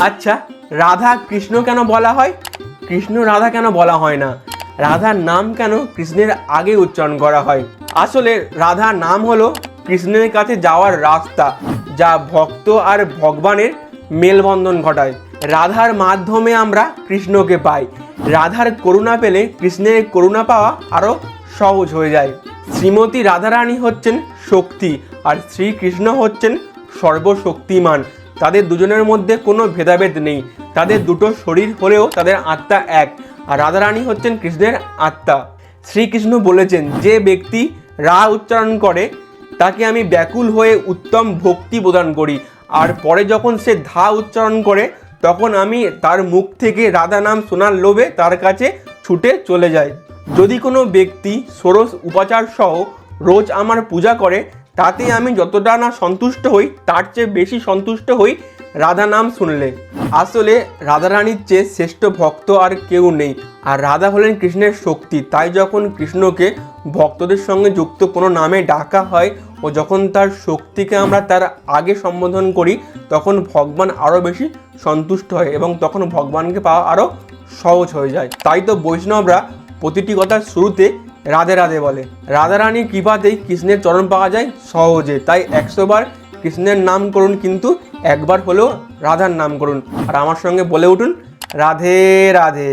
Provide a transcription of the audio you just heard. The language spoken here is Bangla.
আচ্ছা, রাধা কৃষ্ণ কেন বলা হয়? কৃষ্ণ রাধা কেন বলা হয় না? রাধার নাম কেন কৃষ্ণের আগে উচ্চারণ করা হয়? আসলে রাধার নাম হলো কৃষ্ণের কাছে যাওয়ার রাস্তা, যা ভক্ত আর ভগবানের মেলবন্ধন ঘটায়। রাধার মাধ্যমে আমরা কৃষ্ণকে পাই। রাধার করুণা পেলে কৃষ্ণের করুণা পাওয়া আরও সহজ হয়ে যায়। শ্রীমতী রাধারানী হচ্ছেন শক্তি, আর শ্রীকৃষ্ণ হচ্ছেন সর্বশক্তিমান। তাদের দুজনের মধ্যে কোনো ভেদাভেদ নেই। তাদের দুটো শরীর হলেও তাদের আত্মা এক, আর রাধারানী হচ্ছেন কৃষ্ণের আত্মা। শ্রীকৃষ্ণ বলেছেন, যে ব্যক্তি রা উচ্চারণ করে তাকে আমি ব্যাকুল হয়ে উত্তম ভক্তি প্রদান করি, আর পরে যখন সে ধা উচ্চারণ করে তখন আমি তার মুখ থেকে রাধা নাম শোনার লোভে তার কাছে ছুটে চলে যাই। যদি কোনো ব্যক্তি ষোড়শ উপাচার সহ রোজ আমার পূজা করে, তাতে আমি যতটা না সন্তুষ্ট হই তার চেয়ে বেশি সন্তুষ্ট হই রাধা নাম শুনলে। আসলে রাধারানীর চেয়ে শ্রেষ্ঠ ভক্ত আর কেউ নেই, আর রাধা হলেন কৃষ্ণের শক্তি। তাই যখন কৃষ্ণকে ভক্তদের সঙ্গে যুক্ত কোনো নামে ডাকা হয় ও যখন তার শক্তিকে আমরা তার আগে সম্বোধন করি, তখন ভগবান আরও বেশি সন্তুষ্ট হয় এবং তখন ভগবানকে পাওয়া আরও সহজ হয়ে যায়। তাই তো বৈষ্ণবরা প্রতিটি কথার শুরুতে রাধে রাধে বলে। রাধারানীর কৃপাতেই কৃষ্ণের চরণ পাওয়া যায় সহজে। তাই 100 বার কৃষ্ণের নাম করুন, কিন্তু একবার হলেও রাধার নাম করুন। আর আমার সঙ্গে বলে উঠুন, রাধে রাধে।